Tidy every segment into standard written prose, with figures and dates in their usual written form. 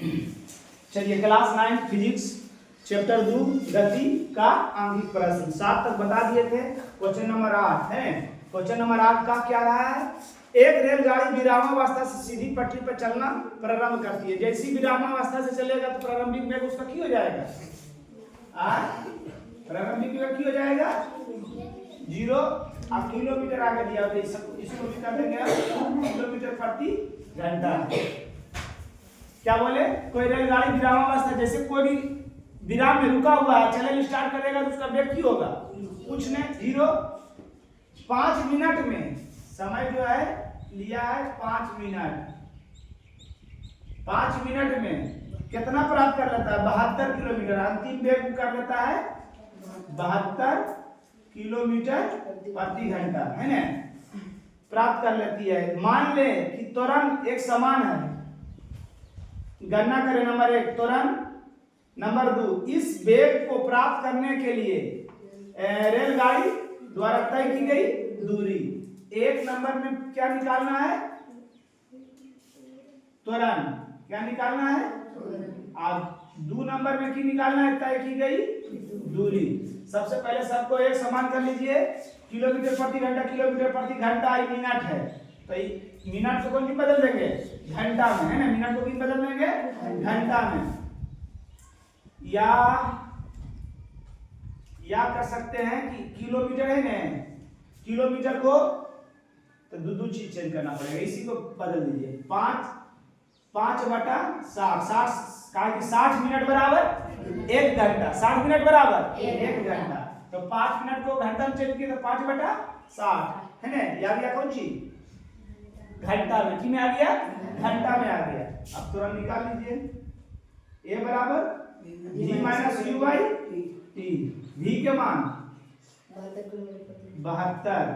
चलिए class 9 physics chapter 2 गति का आंगिक प्रश्न 7 तक बता दिए थे। क्वेश्चन नंबर 8 है। क्वेश्चन नंबर 8 का क्या रहा है? एक रेलगाड़ी विरामावस्था से सीधी पटरी पर चलना प्रारंभ करती है। जैसी विरामावस्था से चलेगा तो प्रारंभिक वेग उसका की हो जाएगा? प्रारंभिक वेग की हो जाएगा 0। अब किलोमीटर आगे दिया होता है, इसको भी कर देंगे किलोमीटर प्रति घंटा। क्या बोले? कोई रेलगाड़ी विरामावस्था, जैसे कोई भी विराम में रुका हुआ है, चलन स्टार्ट करेगा तो उसका वेग की होगा? कुछ नहीं, 0। 5 मिनट में समय जो है लिया है 5 मिनट। 5 मिनट में कितना प्राप्त कर लेता है? 72 किलोमीटर। अंतिम वेग कर लेता है 72 किलोमीटर प्रति घंटा, है ना? प्राप्त कर लेती है। मान ले कि त्वरण एक समान है। गणना करें। नंबर 1 त्वरण। नंबर 2 इस वेग को प्राप्त करने के लिए रेलगाड़ी द्वारा तय की गई दूरी। 1 नंबर में क्या निकालना है? त्वरण। क्या निकालना है? और 2 नंबर में की निकालना है? तय की गई दूरी। सबसे पहले सबको एक समान कर लीजिए। किलोमीटर प्रति घंटा, किलोमीटर प्रति घंटा ये मिनट है, तो मिनट को कौन बदल देंगे? घंटा में, है ना? मिनट को किन बदल देंगे? घंटा में। या कर सकते हैं कि किलोमीटर है ना, किलोमीटर को तो दो चीज चेंज करना पड़ेगा, इसी को बदल दीजिए। 5/60 कहा कि 60 मिनट बराबर 1 घंटा। 60 मिनट बराबर 1 घंटा, तो 5 मिनट को घंटा में चेंज किए तो 5/60, है ना? या गया कौन चीज? घंटा में। कि में आ गया? घंटा में आ गया। अब तुरंत निकाल लीजिए। ए बराबर v minus u by T. v के मान 72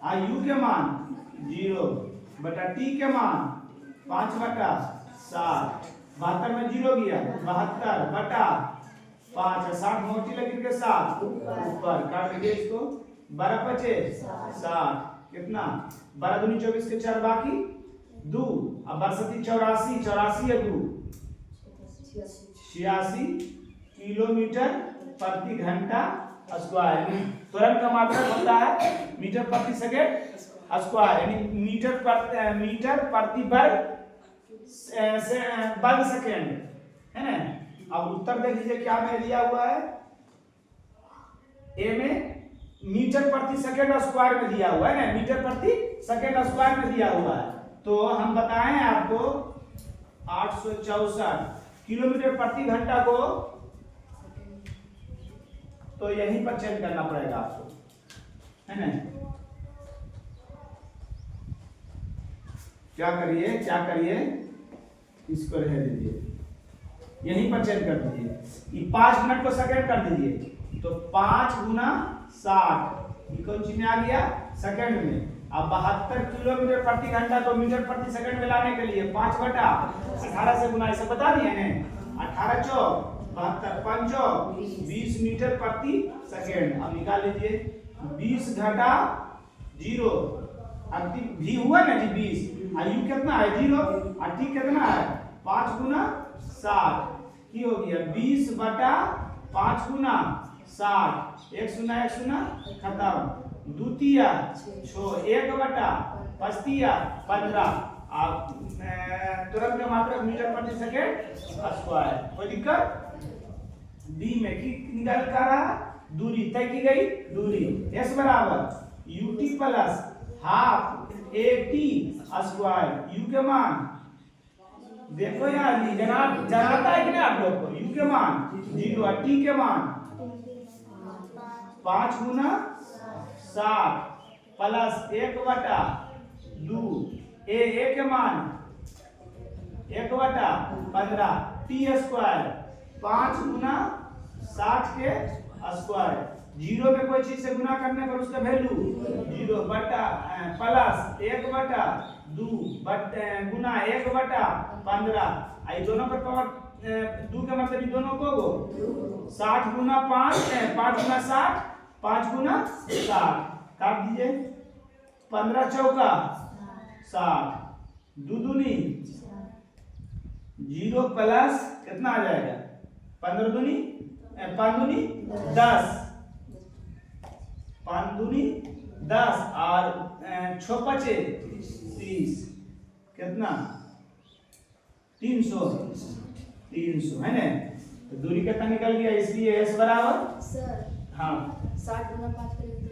और u के मान 0 बटा t के मान 5/60। 72 में 0 गया, 72 बटा 5। 60 मोटी लगी के साथ ऊपर काट दीजिए इसको। 12 बचे 60। कितना? 12 दूनी 24 के 4 बाकी 2। अब 62 84, 84 है 2 86 किलोमीटर प्रति घंटा स्क्वायर। त्वरण का मात्रक होता है मीटर प्रति सेकंड स्क्वायर, यानी मीटर प्रति वर्ग सेकंड, है ना? अब उत्तर देख लीजिए क्या में दिया हुआ है। ए में मीटर प्रति सेकंड स्क्वायर में दिया हुआ है ना, मीटर प्रति सेकंड स्क्वायर में दिया हुआ है। तो हम बताएं आपको 864 किलोमीटर प्रति घंटा को तो यहीं पर चेंज करना पड़ेगा आपको, है ना? क्या करिए इसको रह दीजिए, यहीं पर चेंज कर दीजिए। ये 5 मिनट को सेकंड कर दीजिए, तो 5 गुना 60 ये कौन चीज में आ गया? सेकंड में। अब 72 किलोमीटर प्रति घंटा को मीटर प्रति सेकंड में लाने के लिए 5/18 से गुना, इसे बता दिए हैं। 18 चौक 72 5 20 मीटर प्रति सेकंड। अब निकाल लीजिए 20 घटा 0, अंतिम v हुआ ना जी 20, और u कितना है? 0, और t कितना है? 5 गुना 60 की हो गया 20 बटा 5 गुना 60। 1 शून्य खत्म। 2 तिया 6, 1 बटा 5 तिया 15। आप तुरंत का मात्रक मीटर प्रति सेकंड स्क्वायर। कोई दिक्कत? डी में की निकाल कर रहा दूरी, तय की गई दूरी। s बराबर ut plus half at square. u के मान देखो यार, जनाता है कि नहीं आप लोग को? u के मान 0 और t के मान 5 गुना 60 प्लस 1/2। a के मान 1/15। t स्क्वायर 5 गुना 60 के स्क्वायर। 0 में कोई चीज से गुना करने पर उसका वैल्यू 0 बटा प्लस 1/2 गुना 1/15। आई दोनों पर पावर 2 का मतलब ये दोनों को 60 गुना 5 5 गुना 60 5 गुना 60 काट दीजिए। 15 चौका 60 2 दूनी 0 प्लस कितना आ जाएगा 15 दूनी 5 दूनी 10, 5 दूनी 10 और 6 पचे 30 कितना 300 है ना। तो दूरी कितना निकल गया, इसलिए s बराबर सर हाँ 60 गुना 5 करेंगे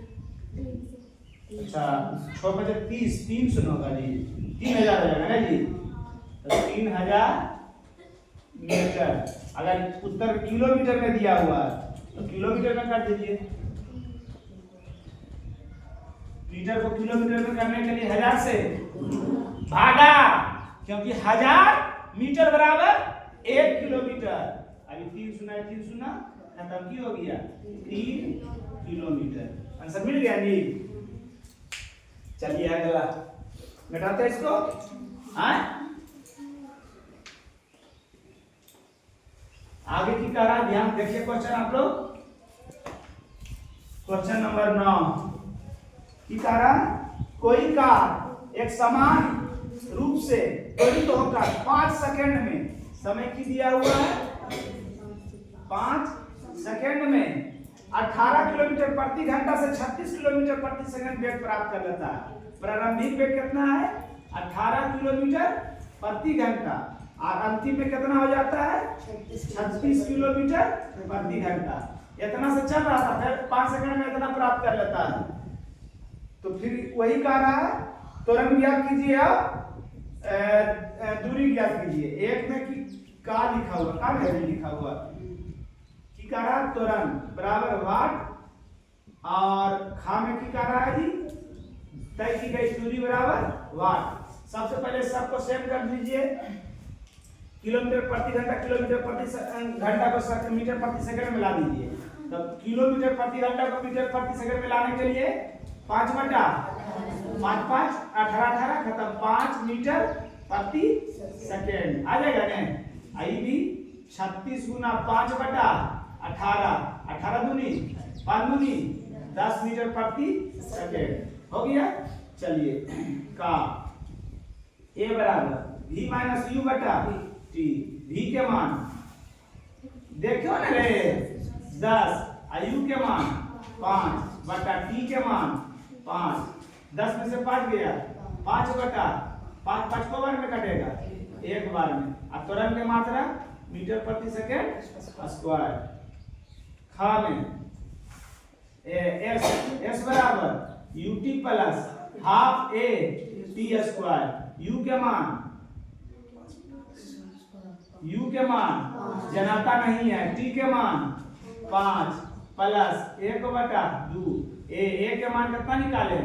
अच्छा 6 बजे 30 300 होगा जी 3000 हो जाएगा ना जी। तो 3000 मीटर, अगर उत्तर किलोमीटर में दिया हुआ है तो किलोमीटर में कर दीजिए। मीटर को किलोमीटर में करने के लिए 1000 से भागा, क्योंकि 1000 मीटर बराबर 1 किलोमीटर। अभी 3 सुना 3 सुना खत्म की हो गया 3 किलोमीटर। आंसर मिल गया जी। चलिए अगला मिटाते हैं इसको। हाँ आगे की कह रहा ध्यान देखिए क्वेश्चन आप लोग। क्वेश्चन नंबर 9 की कह रहा कोई कार एक समान रूप से त्वरित होकर 5 सेकंड में समय की दिया हुआ है 5 सेकंड में 18 किलोमीटर प्रति घंटा से 36 किलोमीटर प्रति सेकंड वेग प्राप्त कर लेता है। प्रारंभिक वेग कितना है 18 किलोमीटर प्रति घंटा और अंतिम में कितना हो जाता है 36 किलोमीटर प्रति घंटा। इतना से चल रहा था, फिर 5 सेकंड में इतना प्राप्त कर लेता है। तो फिर वही कह रहा है तुरंत ज्ञात कीजिए आप दूरी ज्ञात कीजिए। एक में कि का लिखा हुआ का नहीं लिखा हुआ की कह रहा तुरंत बराबर वाट और खा में की कह रहा है जी तय की गई दूरी बराबर वाट। सबसे पहले सबको सेम कर दीजिए। किलोमीटर प्रति घंटा किलोमीटर प्रति घंटा को मीटर प्रति सेकंड में ला दीजिए। तो किलोमीटर प्रति घंटा को मीटर प्रति सेकंड में लाने के लिए 5 बटा 5 5 18 खत्म 5 मीटर प्रति सेकंड आ जाएगा ना। आई भी 36 गुना 5 बटा 18 दूनी 5 दूनी 10 मीटर प्रति सेकंड हो गया। चलिए का ए बराबर v माइनस यू बटा टी। v के मान देखो ना रे 10 आयु के मान 5 बटा टी के मान 5, 10 में से 5 गया 5 बटा 5 को बार में कटेगा एक बार में। अब त्वरण की मात्रा मीटर प्रति सेकंड स्क्वायर। खा में एस बराबर UT plus half A T square. You के मान जनाता नहीं है टी के मान 5 प्लस 1 बटा 2 ए के मान कितना निकाले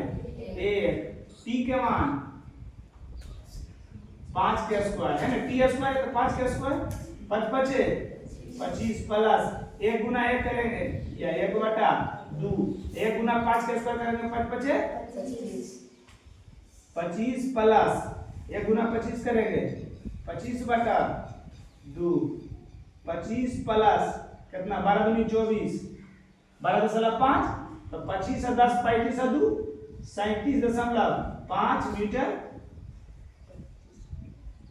1 टी के मान 5 के स्क्वायर है ना। टी स्क्वायर तो 5 के स्क्वायर 5 पचे 25 प्लस 1 गुना 1 करेंगे या 1 बटा 2 1 गुना 5 के स्क्वायर करेंगे 5 पचे 25 प्लस 1 गुना 25 करेंगे 25 बटा 2 25 प्लस कितना 12 दूनी 24 12 दशमलव 5 तो 25 और 10 35 और 2 37.5 मीटर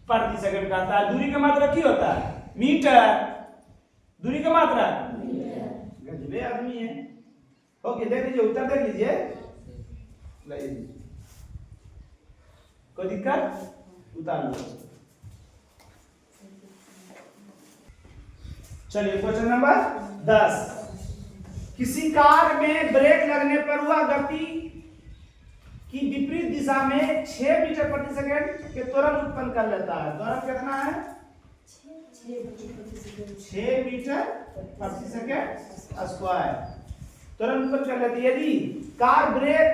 प्रति सेकंड का आता है। दूरी का मात्रा की होता है मीटर। दूरी का मात्रा गजबे आदमी है। ओके देख लीजिए उत्तर देख लीजिए कोई दिक्कत उतार लो। चलिए क्वेश्चन नंबर 10 किसी कार में ब्रेक लगने पर वह गति की विपरीत दिशा में 6 मीटर प्रति सेकंड के त्वरण उत्पन्न कर लेता है। त्वरण कितना है 6 मीटर प्रति सेकंड स्क्वायर त्वरण उत्पन्न कर लेती है। यदि कार ब्रेक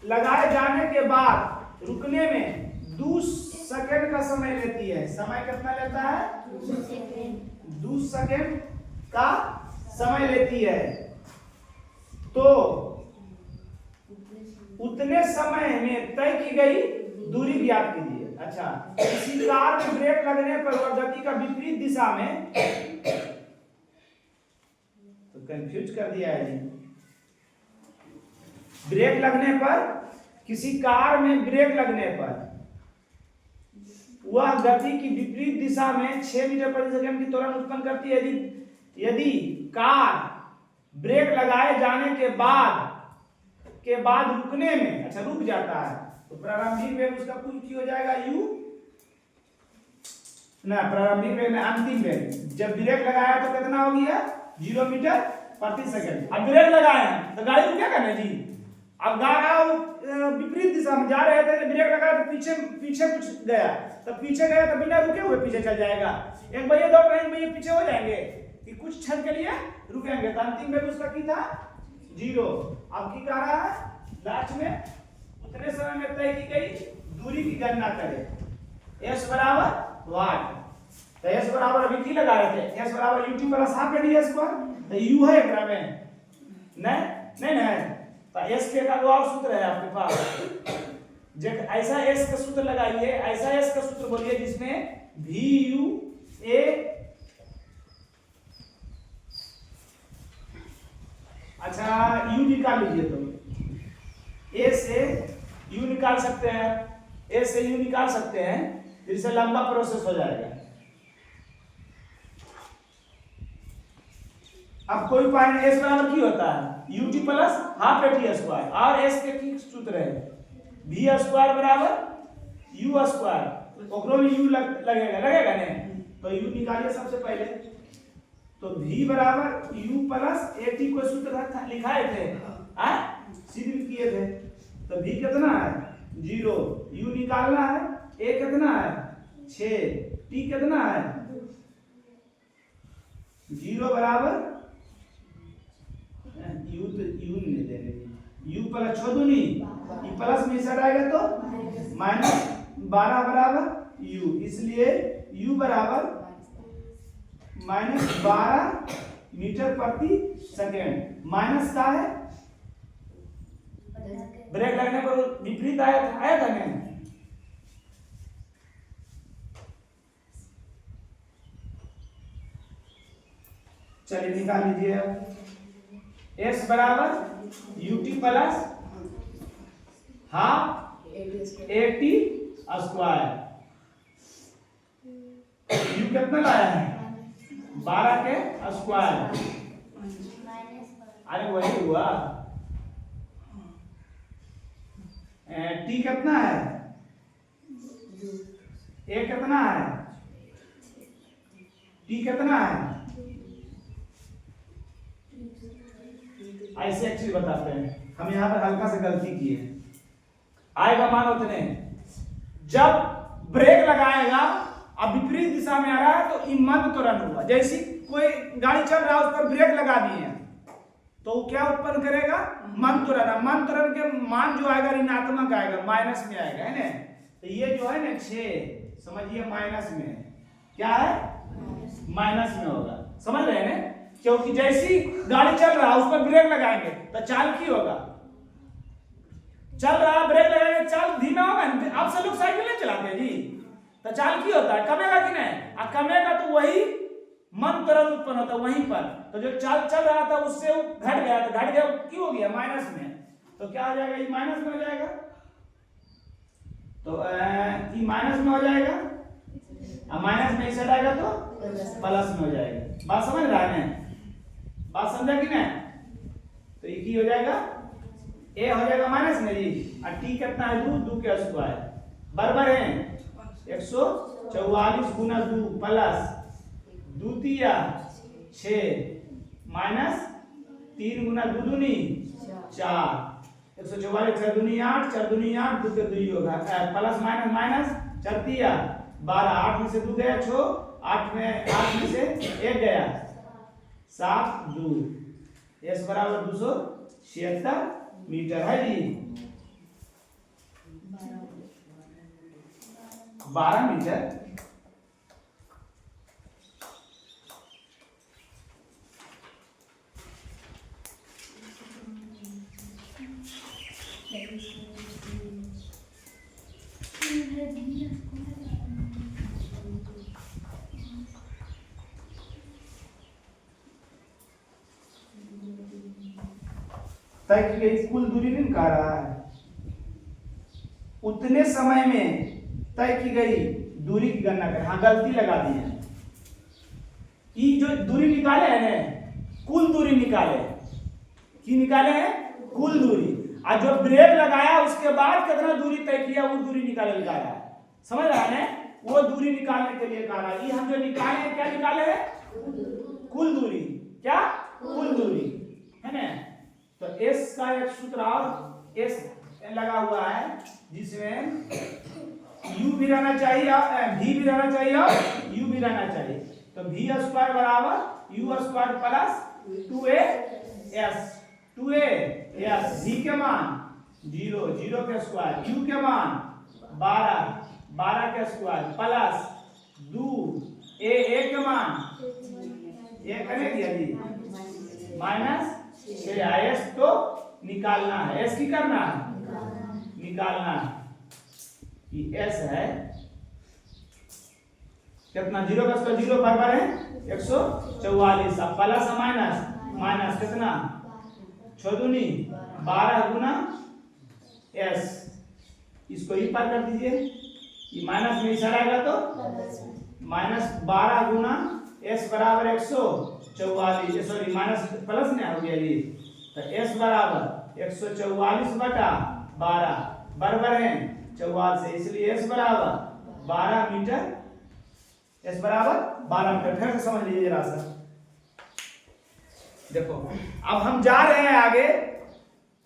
लगाए जाने के बाद रुकने में 2 सेकंड का समय लेती है। समय कितना लेता है 2 सेकंड का समय लेती है तो उतने समय में तय की गई दूरी ज्ञात कीजिए। अच्छा किसी कार में ब्रेक लगने पर वह गति का विपरीत दिशा में तो कंफ्यूज कर दिया है जी। ब्रेक लगने पर किसी कार में ब्रेक लगने पर वह गति की विपरीत दिशा में 6 मीटर प्रति सेकंड की त्वरण उत्पन्न करती है। यदि कार ब्रेक लगाए जाने के बाद रुकने में, अच्छा रुक जाता है, तो प्रारंभिक वेग उसका कुल की हो जाएगा u, ना प्रारंभिक वेग में अंतिम वेग। जब ब्रेक लगाया तो कितना हो गया 0 मीटर प्रति सेकंड। अब ब्रेक लगाए हैं तो गाड़ी रुकेगा ना जी। अब गाड़ी विपरीत दिशा में जा रहे थे, ब्रेक लगाया तो पीछे कुछ गया, तो पीछे गया तो बिना रुके हुए पीछे चल जाएगा। एक भैया दौड़ रहे हैं, भैया पीछे हो जाएंगे कि कुछ क्षण के लिए रुकेंगे, तो अंतिम वेग उसका की था 0। अब की कह रहा है लास्ट में उतने समय में तय की गई दूरी की गणना करें। s बराबर वाट, तो s बराबर अभी की लगा रहे थे, s बराबर ut प्लस हाफ रेडियस पर, तो u है एकरा में नहीं है, तो s के का और सूत्र है आपके पास। जब ऐसा s का सूत्र लगाइए, ऐसा s का सूत्र बोलिए जिसमें vu a, अच्छा u निकाल लीजिए, तो a से u निकाल सकते हैं, a से u निकाल सकते हैं, फिर से लंबा प्रोसेस हो जाएगा। अब कोई पॉइंट s बराबर की होता है ut plus half T square, और s के की सूत्र है v स्क्वायर बराबर u स्क्वायर, ओकरो में u लगेगा नहीं, तो u निकालिए सबसे पहले। तो v बराबर u प्लस at को सूत्र लिखाए थे, सिद्ध किए थे, तो v कितना है 0, u निकालना है, a कितना है 6, t कितना है 0 बराबर u, तो u नहीं देंगे, u प्लस 6 दूनी, ये प्लस में इधर आएगा तो माइनस 12 बराबर u, इसलिए u बराबर -12 मीटर प्रति सेकेंड। माइनस का है ब्रेक लगने पर विपरीत आया था नहीं। चलिए निकाल लीजिए, s बराबर ut plus half at square, u कितना लाया है 12 के स्क्वायर, अरे वही हुआ। t कितना है, a कितना है, t कितना है, ऐसे एक्चुअली बताते हैं। हम यहाँ पर हल्का से गलती की है, आएगा मान उतने। जब ब्रेक लगाएगा अब विपरीत दिशा में आ रहा है तो मंद त्वरण हुआ, जैसी कोई गाड़ी चल रहा है उस पर ब्रेक लगा दिए तो क्या उत्पन्न करेगा मंद त्वरण। मंद त्वरण के मान जो आएगा ऋणात्मक आएगा, माइनस में आएगा, है ना। तो ये जो है ना 6 समझिए माइनस में, क्या है माइनस में होगा, समझ रहे हैं ना। क्योंकि जैसी गाड़ी चल रहा है उस पर ब्रेक लगाएंगे तो चाल की होगा, चल रहा ब्रेक लगाएंगे चाल धीमा होगा। आप सब लोग साइकिल नहीं चलाते जी, तो चाल की होता है कमेगा कि नहीं, और कमेगा तो वही मंद त्वरण उत्पन्न होता है वहीं पर। तो जो चाल चल रहा था उससे घट गया, तो घट गया क्यों हो गया माइनस में, तो क्या हो जाएगा ये माइनस में हो जाएगा, तो ये माइनस में हो जाएगा, और माइनस में इसे आएगा तो प्लस में हो जाएगा। बात समझ रहा है, बात समझा कि नहीं। तो ये की हो जाएगा a हो जाएगा माइनस में जी, और t कितना है 2 के स्क्वायर बराबर है 144 गुना 2 प्लस 2 तिया 6 माइनस 3 गुना 2 दूनी 4, 144 6 दूनी 8, 4 दूनी 8, 2 के 2 होगा, प्लस माइनस माइनस 4 तिया 12, 8 में से 2 गया 6, 8 में से 1 गया 7, 2, s बराबर 276 मीटर है जी, 12 मीटर। तय की गई कुल दूरी नहीं कह रहा है, उतने समय में तय की गई दूरी की गणना करें। हाँ गलती लगा दी है, ये जो दूरी निकाले है ना, कुल दूरी निकाले, की निकाले हैं कुल दूरी, और जो ब्रेक लगाया उसके बाद कितना दूरी तय किया वो दूरी निकाला है। समझ रहा है, वो दूरी निकालने के लिए कहा रहा है। ये हम जो निकाले हैं क्या निकाले हैं, कुल दूरी, क्या कुल दूरी है ना। तो एस का एक सूत्र और एस लगा हुआ है जिसमें u भी रहना चाहिए और v भी रहना चाहिए और u भी रहना चाहिए। तो v स्क्वायर बराबर u square plus 2as v के मान 0 0 के स्क्वायर, u के मान 12 के स्क्वायर प्लस 2 a के मान ये करने दिया जी माइनस 6 तो निकालना है, एस की करना है निकालना है कि एस है कितना, 0 का स्क्वायर 0 बराबर है 144, अब प्लस माइनस माइनस कितना 6 दूनी 12 गुना एस, इसको ही पार कर दीजिए, ये माइनस में इशारा आएगा तो माइनस 12 गुना एस बराबर 144, सॉरी माइनस प्लस नहीं हो गया ये, तो एस बराबर 144 बटा 12 बराबर है 44 से, इसलिए एस बराबर 12 मीटर, एस बराबर 12 मीटर। फिर से समझ लीजिए जरा सा, देखो अब हम जा रहे हैं आगे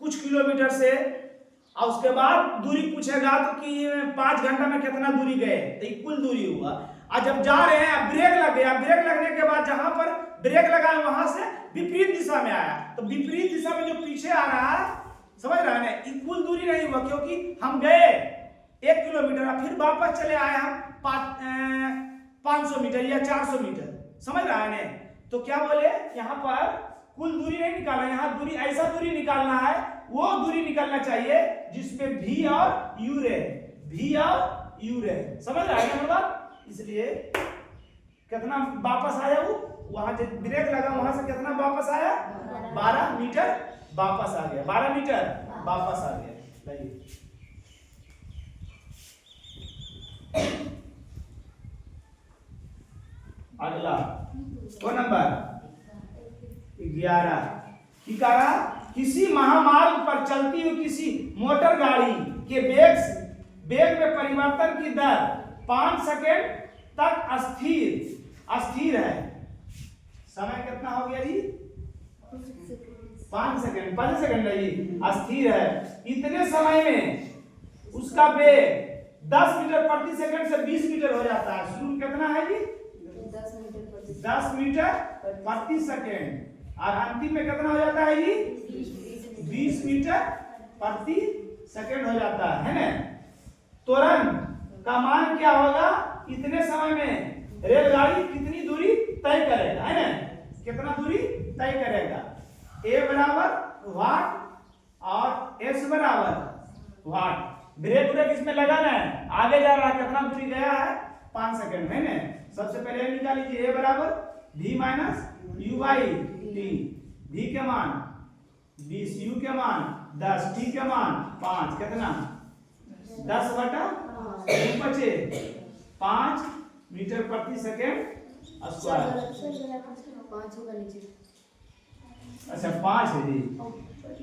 कुछ किलोमीटर से, और उसके बाद दूरी पूछेगा तो कि 5 घंटा में कितना दूरी गए, तो ये कुल दूरी हुआ। और जब जा रहे हैं ब्रेक लग गया, ब्रेक लगने के बाद जहां पर ब्रेक लगाए वहां से विपरीत दिशा में आया, तो विपरीत दिशा में जो पीछे आ रहा है, समझ रहे हैं, ये कुल दूरी नहीं हुआ, क्योंकि हम गए 1 किलोमीटर और फिर वापस चले आए हम 500 मीटर या 400 मीटर, समझ रहा है। तो क्या बोले यहाँ पर कुल दूरी नहीं निकालना, यहाँ दूरी ऐसा दूरी निकालना है, वो दूरी निकालना चाहिए जिसमें v और u रहे, v और u रहे, समझ रहा है ना बात। इसलिए कितना वापस आया, वो वहां जो ब्रेक लगा वहां से कितना वापस आया, 12 मीटर वापस आ गया, 12 मीटर वापस आ गया। अगला वो नंबर 11 की कहा, किसी महामार्ग पर चलती हुई किसी मोटर गाड़ी के वेग में परिवर्तन की दर 5 सेकेंड तक स्थिर है। समय कितना हो गया जी, 5 सेकेंड है जी, स्थिर है। इतने समय में उसका वेग 10 मीटर प्रति सेकंड से 20 मीटर हो जाता है। शुरू कितना है जी, 10 मीटर प्रति सेकंड, और अंतिम में कितना हो जाता है जी, 20 मीटर प्रति सेकंड हो जाता है ना। त्वरण का मान क्या होगा, इतने समय में रेलगाड़ी कितनी दूरी तय करेगा, है ना, कितना दूरी तय करेगा। ए बराबर वाट और एस बराबर वाट। ब्रेक इसमें लगाना है, आगे जा रहा है, कितना दूरी गया है 5 सेकंड में ना। सबसे पहले निकाल लीजिए, ए बराबर v minus u by T, v के मान 20, u के मान 10, t के मान 5, कितना 10 बटा 5 मीटर प्रति सेकंड स्क्वायर। अच्छा 5 है जी,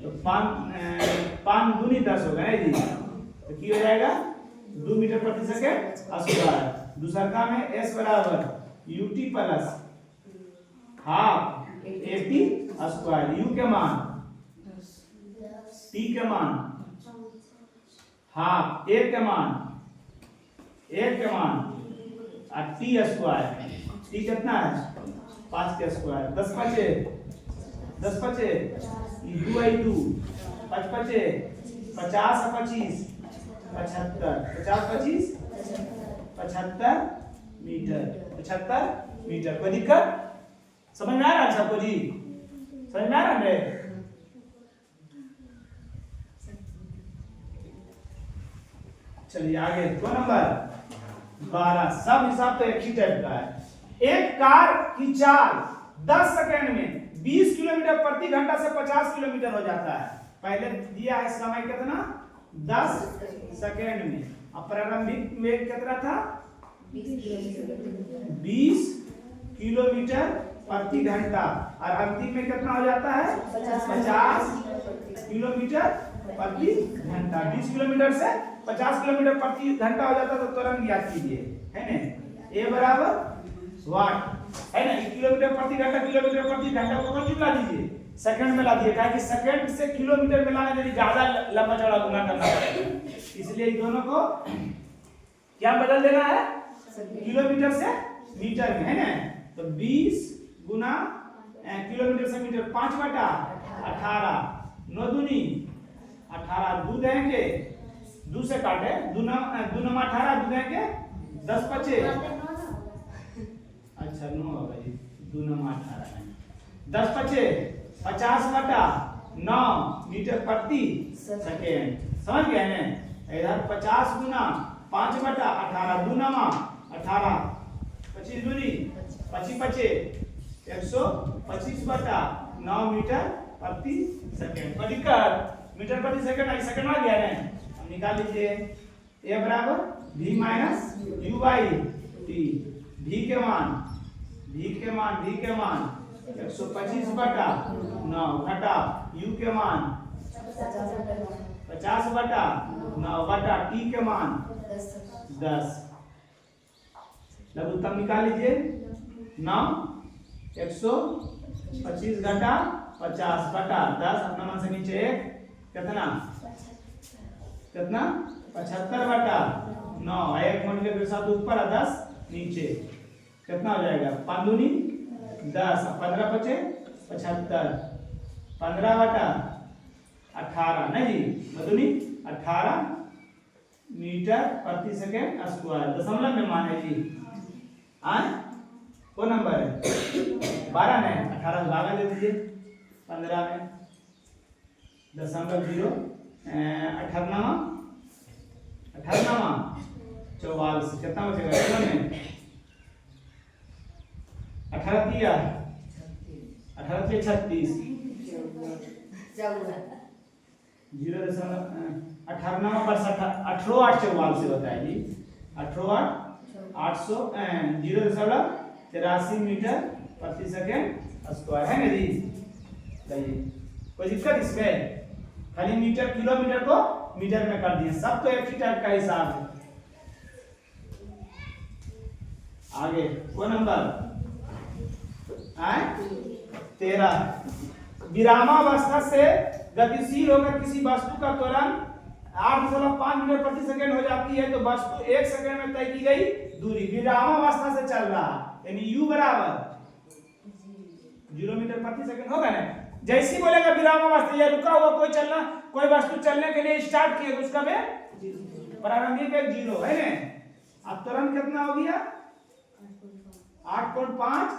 तो 5 दूनी 10 होगा ना जी, तो क्या हो जाएगा 2 मीटर प्रति सेकंड स्क्वायर। दूसरा काम है s बराबर ut plus half at square, u के मान t के मान हाफ, a के मान और t स्क्वायर, t कितना है 5 के स्क्वायर, 10 पचे 2 बाई 2, 5 पचे 50 25 75, 50 25 75 मीटर। कोई दिक्कत, समझ में आ रहा है सबको जी, समझ में आ रहा है। चलिए आगे, 2 नंबर 12, सब हिसाब तो एक ही टाइप का है। एक कार की चाल 10 सेकंड में 20 किलोमीटर प्रति घंटा से 50 किलोमीटर हो जाता है। पहले दिया है समय कितना 10 सेकंड में, अब प्रारंभिक वेग कितना था 20 किलोमीटर प्रति घंटा। और अंतिम में कितना हो जाता है 50 किलोमीटर प्रति घंटा। 20 किलोमीटर से 50 किलोमीटर प्रति घंटा हो जाता तो तुरंत याद कीजिए, है ना। ए बराबर वाट है ना, किलोमीटर प्रति घंटा, किलोमीटर प्रति घंटा को कौन ला दीजिए सेकंड में ला दिए, कि सेकंड से किलोमीटर में लाने के लिए ज्यादा लंबा चौड़ा गुना करना पड़ेगा, इसलिए इन दोनों को क्या बदल देना है किलोमीटर से मीटर में, है ना। तो 20 गुना किलोमीटर से मीटर 5/18 9 दूनी 18 दूध है के दू से काटे दूना 18 दूध है के 10 बचे, अच्छा 9 होगा जी, दूना 18 10 बचे 50/9 मीटर प्रति सेकेंड, समझ गए ना। इधर 50 गुना 5/18 दूना 18 25 दूनी 25 125/9 मीटर प्रति सेकेंड। और दिक्कत मीटर प्रति सेकेंड आई सेकेंड आ गया ना, हम निकाल लीजिए ए बराबर v minus u by T. v के मान 125/9 घटा u के मान 50/9 घटा t के मान 10। लघुत्तम निकाल लीजिए 9 125 घटा 50 घटा 10 अपना मान से नीचे 1 कितना 75/9 1 मल्टीप्लाई के साथ ऊपर 10 नीचे कितना हो जाएगा 5 दूनी 10 15 बचे 75 15/18 नहीं मधुनी 18 मीटर प्रति सेकेंड स्क्वायर। दशमलव में मान है जी, कौन नंबर है 12 में 18 से भागा दे दीजिए 15 में 0.0 18 44 कितना बचेगा में 18 दिया 18 से 36 0.18 से होता है जी 0.83 मीटर प्रति सेकेंड स्क्वायर, है ना जी। कोई दिक्कत इसमें, खाली मीटर किलोमीटर को मीटर में कर दिए, सब तो एक ही टाइप का हिसाब है। आगे वो नंबर 13 विरामावस्था से गतिशील होकर किसी वस्तु का त्वरण 8.5 मीटर प्रति सेकंड हो जाती है तो वस्तु 1 सेकंड में तय की गई दूरी विरामावस्था से चल रहा, यानी u बराबर 0 मीटर प्रति सेकंड होगा ना। जैसे ही बोलेगा विरामावस्था या रुका हुआ कोई वस्तु चलने के लिए स्टार्ट किया तो उसका में प्रारंभिक एक 0 है ना। अब त्वरण कितना हो गया 8.5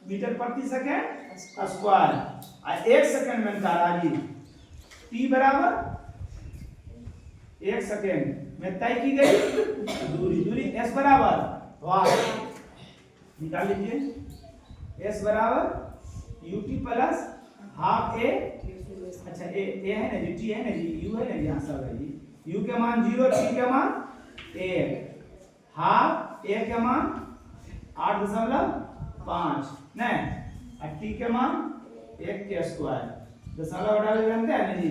मीटर प्रति सेकंड स्क्वायर, 1 सेकंड में ताराजी t बराबर 1 सेकंड में तय की गई दूरी s बराबर निकाल लीजिए s बराबर ut प्लस हाफ a, अच्छा a है ना जी, t है ना जी, u है ना जी, सब है जी। u के मान 0, t के मान 1, हाफ a के मान 8.5 नहीं, और t के मान 1 के स्क्वायर, दशमलव हटा के जानते हैं ना जी,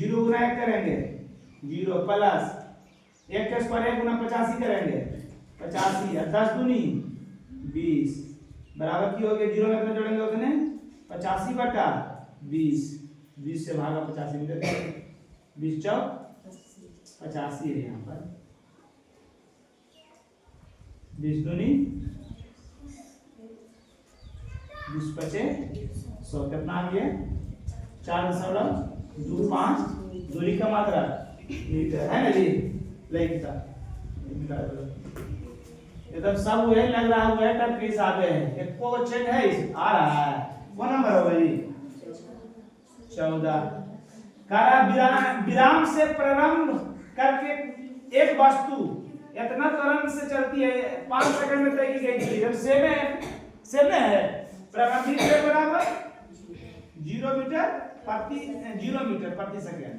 0 गुना 1 करेंगे 0 प्लस 1 के स्क्वायर 1 गुना 85 करेंगे 85 और 10 दूनी 20 बराबर की हो गया 0 में कितना जोड़ेंगे उतने 85/20 20 से भागा 85 मीटर 20 चौक 85 है यहाँ पर 20 दूनी 20 पचे 100 कितना आ गया 4.25 दूरी का मात्रा मीटर, है ना जी। लेकिन एकदम सब वही लग रहा है टाइप के हिसाब है, एक को चेंज है आ रहा है। वो नंबर होगा जी 14 कारा विराम से प्रारंभ करके एक वस्तु इतना त्वरण से चलती है 5 सेकंड में तय की गई दूरी सेम है। प्रारंभिक वेग बराबर 0 मीटर प्रति सेकंड,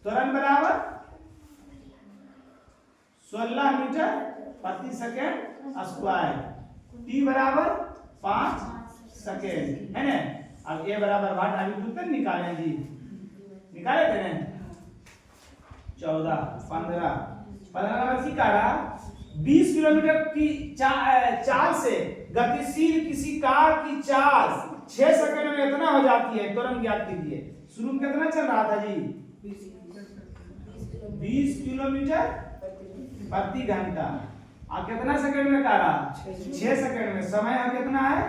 त्वरण बराबर 16 मीटर प्रति सेकेंड स्क्वायर। टी बराबर 5 सेकेंड है ना। अब ए बराबर वाट अभी उत्तर निकालें जी, निकाले थे ना 14 15 नंबर सीखा रहा। 20 किलोमीटर की चाल से गतिशील किसी कार की चाल 6 सेकंड में इतना हो जाती है, तुरंत ज्ञात कीजिए। शुरू में कितना चल रहा था जी? 20 किलोमीटर प्रति घंटा। और कितना सेकंड में कह रहा? 6 सेकंड में। समय अब कितना है?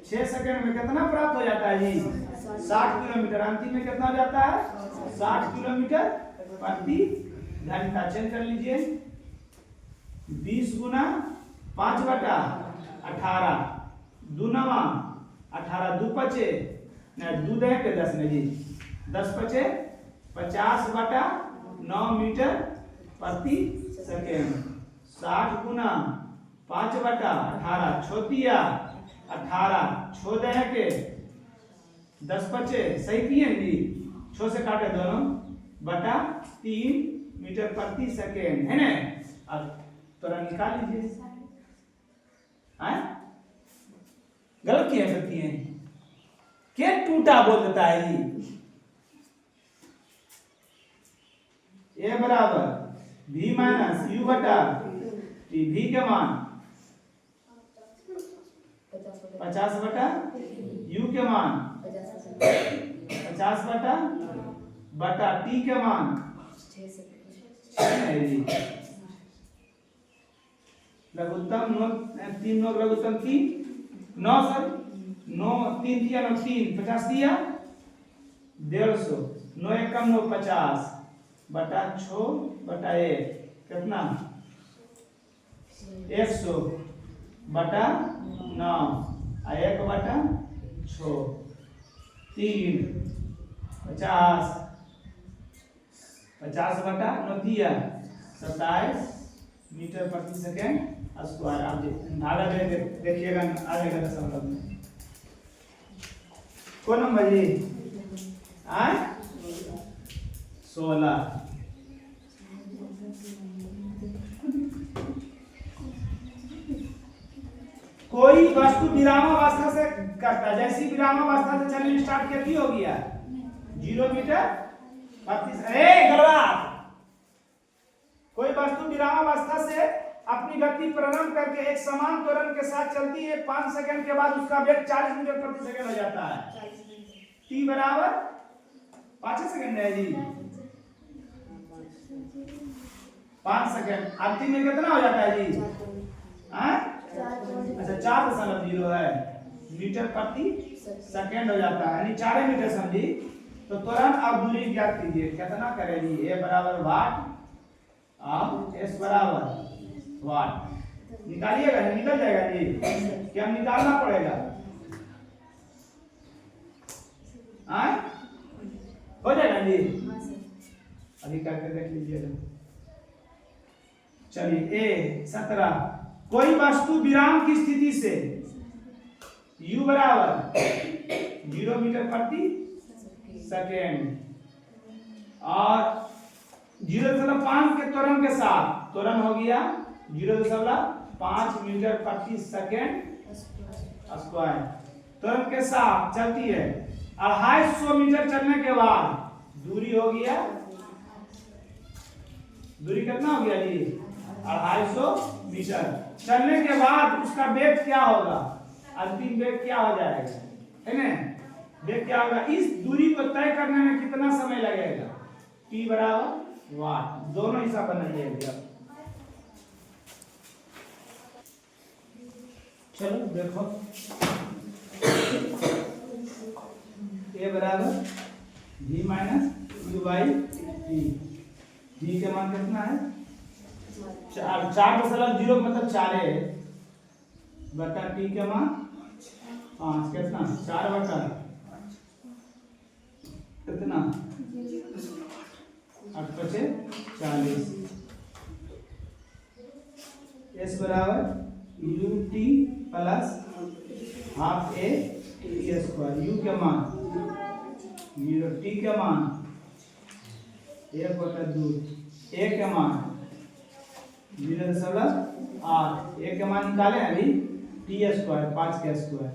6 सेकंड में कितना प्राप्त हो जाता है जी? 60 किलोमीटर। अंतिम में कितना हो जाता है? 60 किलोमीटर प्रति घंटा। चेंज कर लीजिए। 20 गुना 5 बटा 18 दूनवा 18 दू पचे दू दे के 10 में जी 10 पचे 50 बटा 9 मीटर प्रति सेकेंड। 60 गुना 5 बटा 18 छोतिया 18 छो दे के 10 पचे सही किए जी, छो से काटे दोनों बटा 3 मीटर प्रति सेकेंड है ना। अब थोड़ा निकाल लीजिए। गलत किए सकती हैं क्या? टूटा बोल देता है जी। ए बराबर v माइनस यू बटा टी। v के मान 50 बटा u के मान 50 बटा टी के मान 6 है जी। लघुत्तम 3 9 लघुत्तम 3 9 सर 9 3 दिया 9 3 50 दिया 150 9 एक कम 9 50 बटा 6 बटा 1 कितना 100 बटा 9 और 1 बटा 6 3 50 बटा 9 दिया 27 मीटर प्रति सेकेंड स्क्वायर। आप धागा देखिएगा आगे का दशमलव में कौन नंबर जी? 16। कोई वस्तु विरामावस्था से करता, जैसी विरामावस्था से चलने स्टार्ट करती हो गया 0 मीटर प्रति कोई वस्तु विरामावस्था से अपनी गति प्रारंभ करके एक समान त्वरण के साथ चलती है। 5 सेकंड के बाद उसका वेग 40 मीटर प्रति सेकंड हो जाता है। टी बराबर 5 सेकंड है जी 5 सेकंड। अंतिम में कितना हो जाता है जी? अच्छा 4.0 है मीटर प्रति सेकंड हो जाता है, यानी 4 मीटर समझी। तो तुरंत आप दूरी ज्ञात कीजिए। कितना करेगी? ए बराबर वाट और एस बराबर वाट। निकालिएगा, निकल जाएगा जी। क्या निकालना पड़ेगा? हो जाएगा जी। अभी करके देख लीजिएगा। चलिए ए 17 कोई वस्तु विराम की स्थिति से u बराबर 0 मीटर प्रति सेकेंड और 0.5 के त्वरण के साथ, त्वरण हो गया 0.5 मीटर प्रति सेकेंड स्क्वायर, त्वरण के साथ चलती है। 250 मीटर चलने के बाद दूरी हो गया, दूरी कितना हो गया जी? 250 मीटर। चलने के बाद उसका वेग क्या होगा? अंतिम वेग क्या हो जाएगा? है ना? वेग क्या होगा? इस दूरी को तय करने में कितना समय लगेगा? T बराबर वाट। दोनों हिसाब बनाइए। चलो देखो, A बराबर v minus you by T. v के मान कितना है? 4.0 मतलब 4 है बटा t के मान 5 कितना? 4 बटा कितना? 8 बचे 40। s बराबर U T plus half A T square. You के मान 0, टी के मान 1/2, ए के मान 0.8 एक का मान निकालें अभी टी स्क्वायर 5 का स्क्वायर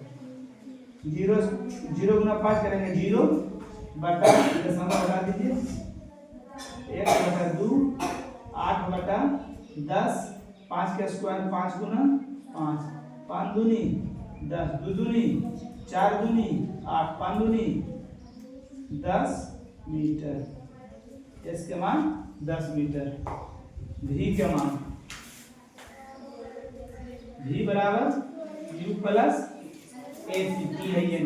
0 गुना 5 करेंगे 0 बटा दशमलव हटा दीजिए 1/2 8/10 5 का स्क्वायर 5 गुना 5 5 दूनी 10 2 दूनी 4 दूनी 8 5 दूनी 10 मीटर। इसके मान 10 मीटर। भी के मान भी बराबर यू प्लस ए सी है ये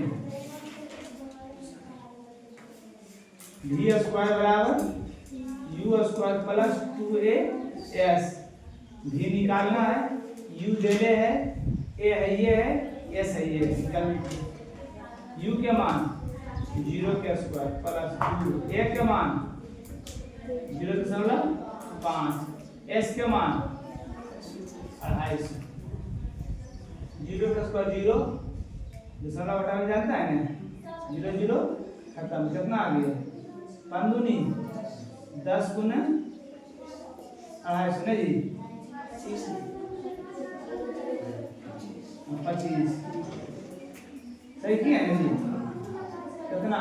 भी स्क्वायर बराबर you square plus 2a s भी निकालना है यू दे है ए है ये है एस है ये निकाल यू के मान 0 के स्क्वायर प्लस 2 ए के मान 0.5 एस के मान 250 0 का स्क्वायर 0 दशमलव हटा में जानता है ना 0 0 खत्म कितना आ गया 5 दूनी 10 गुना 250 नहीं जी 25 सही किया है जी कितना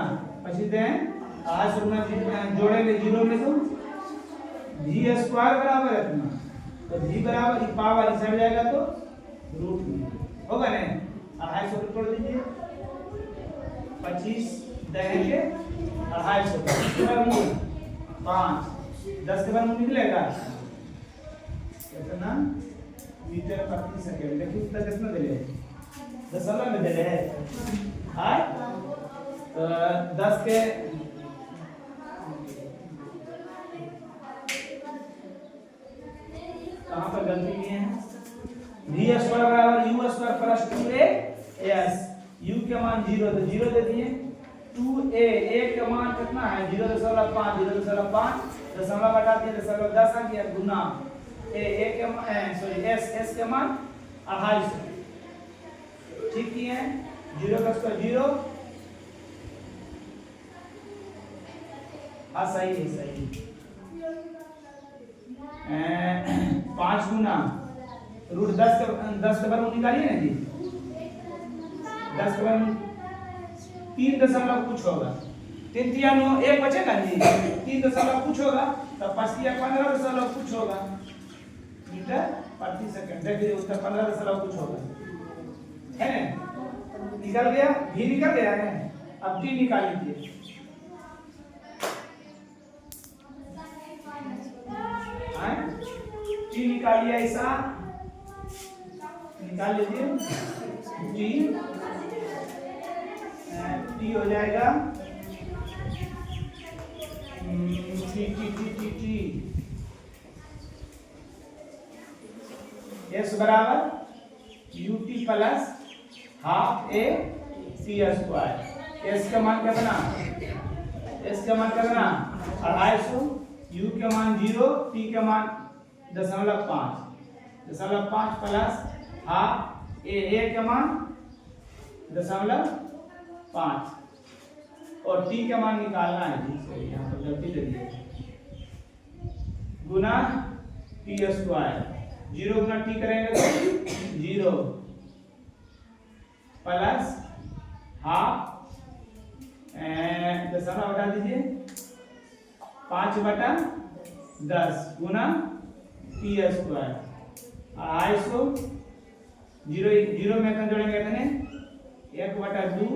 25 दें 250 गुना जोड़ेंगे 0 में तो भी स्क्वायर बराबर है इतना तो भी बराबर पावर इधर जाएगा तो रूट में होगा ना 250 को तोड़ दीजिए 25 देंगे 250 वर्गमूल 5 10 के वर्गमूल निकलेगा कितना मीटर प्रति सेकंड। देखिए उत्तर कितना दे रहे हैं दशमलव में दे रहे हैं हां 10 के कहां पर गलती किए हैं v स्क्वायर बराबर u square plus 2a s u के मान 0 तो 0 दे दिए 2a a के मान कितना है 0.5 0.5 दशमलव हटा दिए 0.10 आ गया गुना a के मान सॉरी s के मान 250 ठीक किए हैं 0 का स्क्वायर 0 हाँ सही है सही 5 गुना रूट 10 के वर्गमूल निकालिए ना जी 10 के वर्गमूल 3 दशमलव कुछ होगा 3 3 9 1 बचेगा जी 3 दशमलव कुछ होगा तब 5 3 15 दशमलव कुछ होगा मीटर प्रति सेकंड। देखिए उसका 15 दशमलव कुछ होगा है ना निकल गया भी निकल गया है। अब टी निकाल लीजिए टी निकालिए ऐसा निकाल लीजिए टी हो जाएगा T T T T T S बराबर U T plus half A C square. S का मान क्या बना एस का मान क्या बना 250 यू के मान 0 टी के मान 0.5 प्लस हाफ ए के मान 0.5 और टी का मान निकालना है जी यहाँ पर गलती दे दी गुना टी स्क्वायर 0 गुना टी करेंगे तो 0 प्लस हाफ दशमलव हटा दीजिए 5/10 गुना टी स्क्वायर 250 0 में कौन जोड़ेंगे कितने 1/2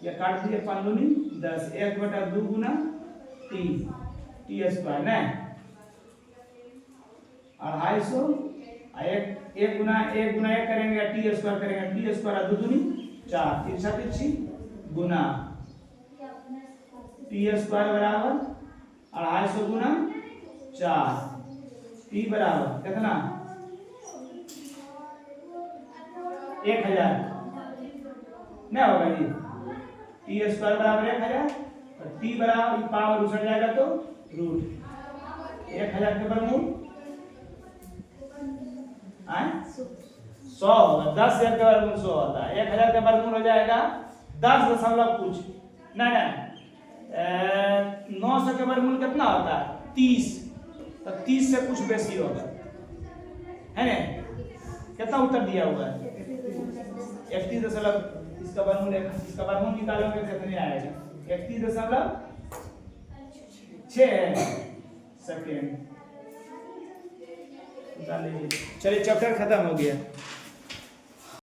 या काट दिए 5 दूनी 10 1/2 गुना टी स्क्वायर ना 250 1 गुना 1 करेंगे टी स्क्वायर करेंगे टी स्क्वायर 2 दूनी 4 तिरछा तिरछी गुना टी स्क्वायर बराबर 250 गुना 4 टी बराबर कितना 1000 नहीं होगा जी टी स्क्वायर बराबर 1000 और टी बराबर पावर उछल जाएगा तो रूट 1000 के वर्गमूल 100 होगा 10,000 का वर्गमूल 100 होता है 1000 का वर्गमूल हो जाएगा 10 दशमलव कुछ नहीं 900 के वर्गमूल कितना होता है 30 तो 30 से कुछ बेसी होगा है ना? कितना उत्तर दिया हुआ है? 31 दशमलव, इसका वर्गमूल निकालोगे तो कितने आएगा? 31.6 सेकेंड। चलिए चैप्टर खत्म हो गया।